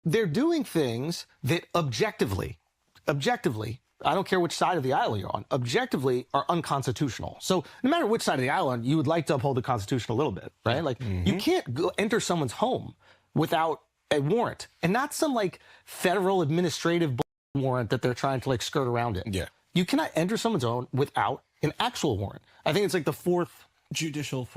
they're doing things that objectively, I don't care which side of the aisle you're on, objectively are unconstitutional. So no matter which side of the aisle on, you would like to uphold the Constitution a little bit, right? Like you can't go enter someone's home without a warrant, and not some like federal administrative warrant that they're trying to like skirt around it. Yeah. You cannot enter someone's home without an actual warrant. I think it's like the judicial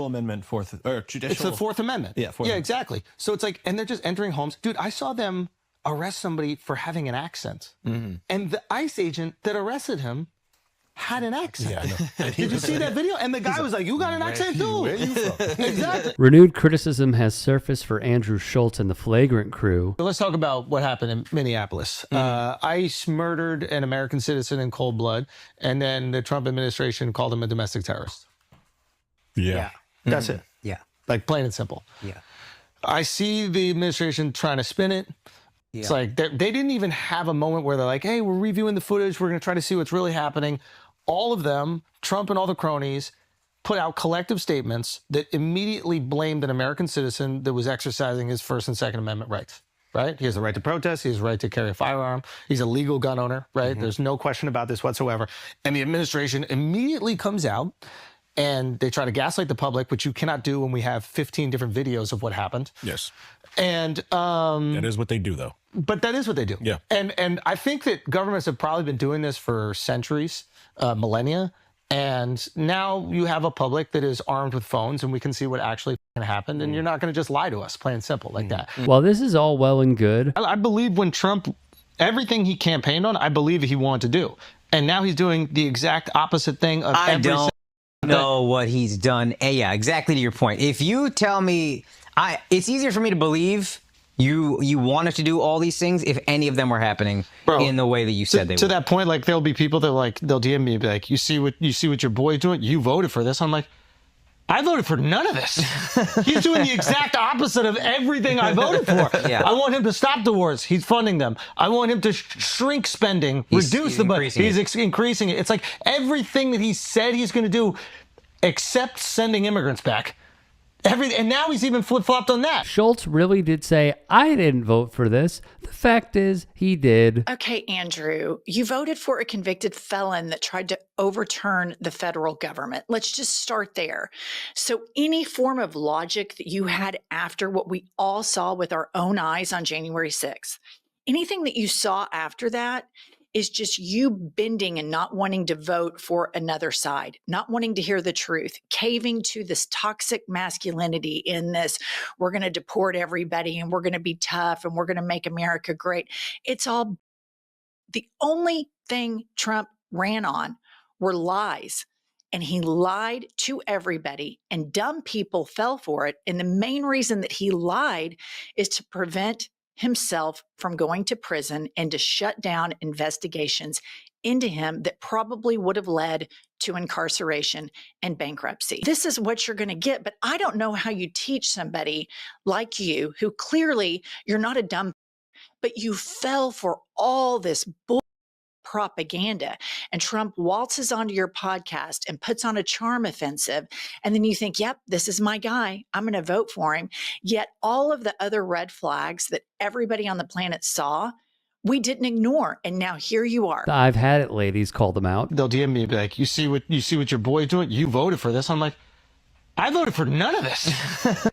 amendment It's the Fourth Amendment. Yeah, exactly. So it's like, and they're just entering homes. Dude, I saw them arrest somebody for having an accent. And the ICE agent that arrested him had an accent. Yeah, Did you see that video? And the guy was like, you got an accent too. Where are you from? Exactly. Renewed criticism has surfaced for Andrew Schulz and the Flagrant crew. So let's talk about what happened in Minneapolis. ICE murdered an American citizen in cold blood, and then the Trump administration called him a domestic terrorist. Yeah. That's it. Yeah. Like plain and simple. Yeah. I see the administration trying to spin it. Yeah. It's like they didn't even have a moment where they're like, hey, we're reviewing the footage. We're going to try to see what's really happening. All of them, Trump and all the cronies, put out collective statements that immediately blamed an American citizen that was exercising his First and Second Amendment rights, right? He has the right to protest. He has the right to carry a firearm. He's a legal gun owner, right? There's no question about this whatsoever. And the administration immediately comes out and they try to gaslight the public, which you cannot do when we have 15 different videos of what happened. Yes. And that is what they do, though. But that is what they do. Yeah. And I think that governments have probably been doing this for centuries, millennia. And now you have a public that is armed with phones and we can see what actually happened. And you're not going to just lie to us, plain and simple, like that. While this is all well and good, I believe when Trump, everything he campaigned on, I believe he wanted to do. And now he's doing the exact opposite thing of I every don't know what he's done. Yeah, exactly to your point. If you tell me, it's easier for me to believe you wanted to do all these things if any of them were happening in the way that you said they would. To that point, like there'll be people that like they'll DM me and be like, you see what your boy's doing? You voted for this. I'm like, I voted for none of this. He's doing the exact opposite of everything I voted for. Yeah. I want him to stop the wars. He's funding them. I want him to shrink spending, reduce the budget. He's increasing it. It's like everything that he said he's going to do, except sending immigrants back. And now he's even flip-flopped on that. Schulz really did say, I didn't vote for this. The fact is, he did. Okay, Andrew, you voted for a convicted felon that tried to overturn the federal government. Let's just start there. So any form of logic that you had after what we all saw with our own eyes on January 6th, anything that you saw after that is just you bending and not wanting to vote for another side, not wanting to hear the truth, caving to this toxic masculinity in this, we're going to deport everybody and we're going to be tough and we're going to make America great. It's all, the only thing Trump ran on were lies. And he lied to everybody and dumb people fell for it. And the main reason that he lied is to prevent himself from going to prison and to shut down investigations into him that probably would have led to incarceration and bankruptcy. This is what you're going to get, but I don't know how you teach somebody like you who clearly you're not a dumb, but you fell for all this bull propaganda, and Trump waltzes onto your podcast and puts on a charm offensive, and then you think, yep, this is my guy, I'm going to vote for him. Yet all of the other red flags that everybody on the planet saw, we didn't ignore, and now here you are. I've had it, ladies, call them out. They'll DM me and be like, you see what your boy's doing? You voted for this. I'm like, I voted for none of this.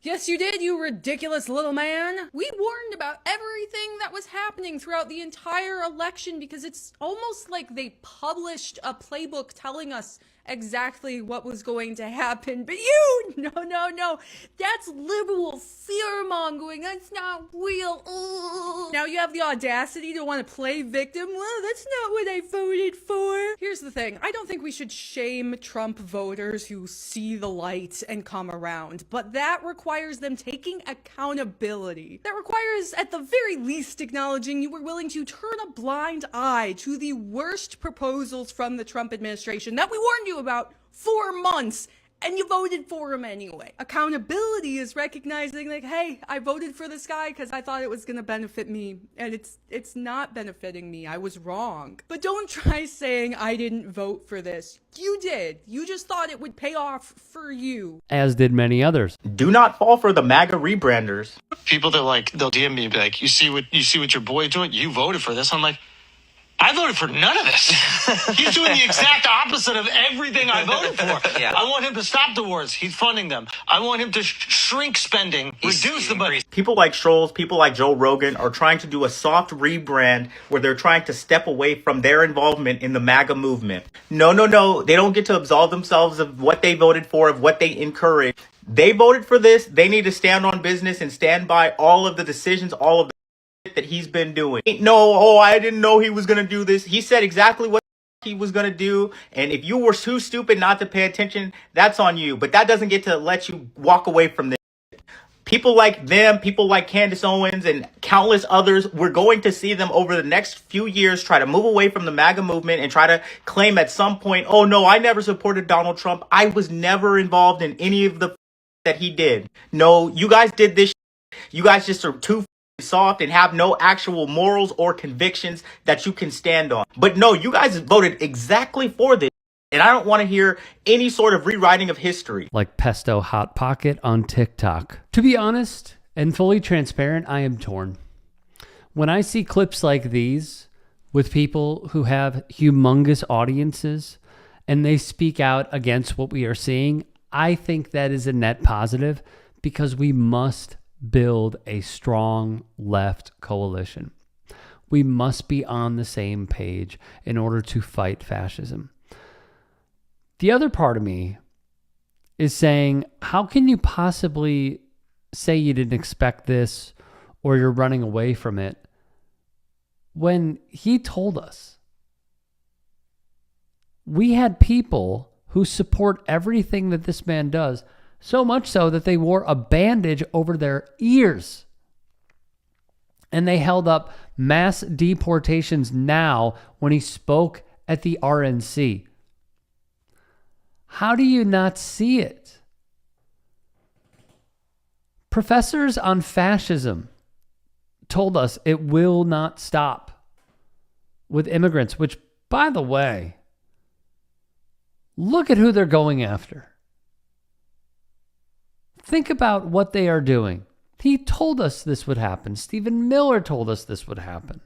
Yes, you did, you ridiculous little man. We warned about everything that was happening throughout the entire election because it's almost like they published a playbook telling us exactly what was going to happen. But you, no, that's liberal fear-mongering. That's not real. Ugh. Now you have the audacity to want to play victim? Well, that's not what I voted for. Here's the thing. I don't think we should shame Trump voters who see the light and come around, but that requires them taking accountability. That requires, at the very least, acknowledging you were willing to turn a blind eye to the worst proposals from the Trump administration that we warned you about for months, and you voted for him anyway. Accountability is recognizing like, hey, I voted for this guy because I thought it was going to benefit me, and it's not benefiting me. I was wrong. But don't try saying I didn't vote for this. You did. You just thought it would pay off for you. As did many others. Do not fall for the MAGA rebranders. People that like, they'll DM me and be like, you see what your boy's doing? You voted for this. I'm like, I voted for none of this. He's doing the exact opposite of everything I voted for. Yeah. I want him to stop the wars. He's funding them. I want him to shrink spending, reduce the budget. People like Schulz, people like Joe Rogan are trying to do a soft rebrand where they're trying to step away from their involvement in the MAGA movement. No. They don't get to absolve themselves of what they voted for, of what they encouraged. They voted for this. They need to stand on business and stand by all of the decisions, all of the that he's been doing. I didn't know he was going to do this. He said exactly what he was going to do. And if you were too stupid not to pay attention, that's on you. But that doesn't get to let you walk away from this. People like them, people like Candace Owens and countless others, we're going to see them over the next few years try to move away from the MAGA movement and try to claim at some point, oh no, I never supported Donald Trump. I was never involved in any of the that he did. No, you guys did this. You guys just are too soft and have no actual morals or convictions that you can stand on. But no, you guys voted exactly for this. And I don't want to hear any sort of rewriting of history. Like Pesto Hot Pocket on TikTok. To be honest and fully transparent, I am torn. When I see clips like these with people who have humongous audiences and they speak out against what we are seeing, I think that is a net positive because we must build a strong left coalition. We must be on the same page in order to fight fascism. The other part of me is saying, how can you possibly say you didn't expect this or you're running away from it when he told us? We had people who support everything that this man does, so much so that they wore a bandage over their ears. And they held up mass deportations now when he spoke at the RNC. How do you not see it? Professors on fascism told us it will not stop with immigrants, which, by the way, look at who they're going after. Think about what they are doing. He told us this would happen. Stephen Miller told us this would happen.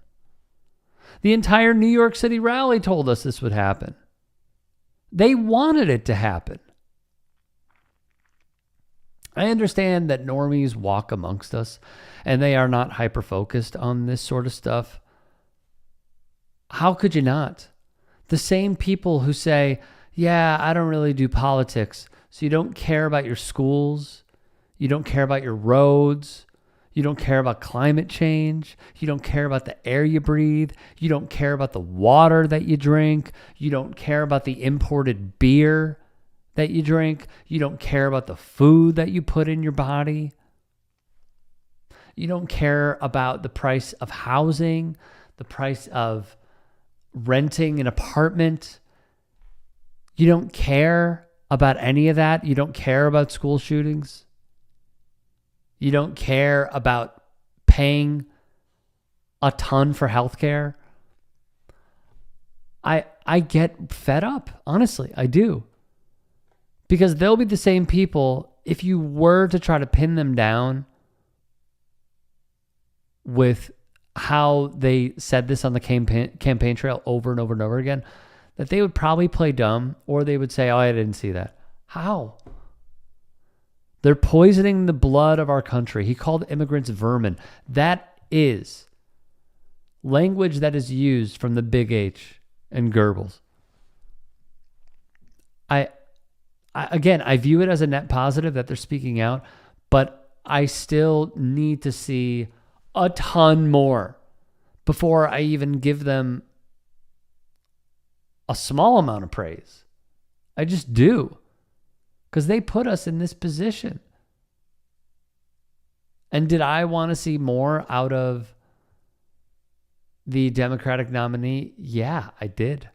The entire New York City rally told us this would happen. They wanted it to happen. I understand that normies walk amongst us and they are not hyper-focused on this sort of stuff. How could you not? The same people who say, yeah, I don't really do politics, so you don't care about your schools, you don't care about your roads, you don't care about climate change, you don't care about the air you breathe, you don't care about the water that you drink, you don't care about the imported beer that you drink, you don't care about the food that you put in your body, you don't care about the price of housing, the price of renting an apartment. You don't care about any of that. You don't care about school shootings. You don't care about paying a ton for healthcare. I get fed up, honestly, I do. Because they'll be the same people, if you were to try to pin them down with how they said this on the campaign trail over and over and over again, that they would probably play dumb, or they would say, oh, I didn't see that. How? They're poisoning the blood of our country. He called immigrants vermin. That is language that is used from the Big H and Goebbels. I view it as a net positive that they're speaking out, but I still need to see a ton more before I even give them a small amount of praise. I just do. Because they put us in this position. And did I want to see more out of the Democratic nominee? Yeah, I did.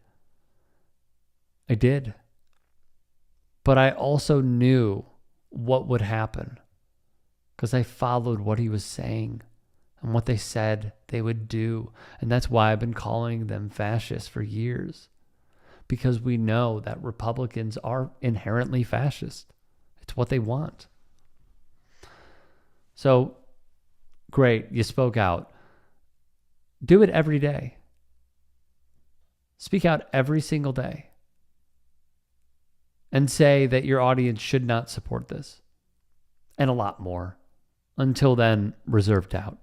But I also knew what would happen because I followed what he was saying and what they said they would do. And that's why I've been calling them fascists for years, because we know that Republicans are inherently fascist. It's what they want. So, great, you spoke out. Do it every day. Speak out every single day. And say that your audience should not support this. And a lot more. Until then, reserve doubt.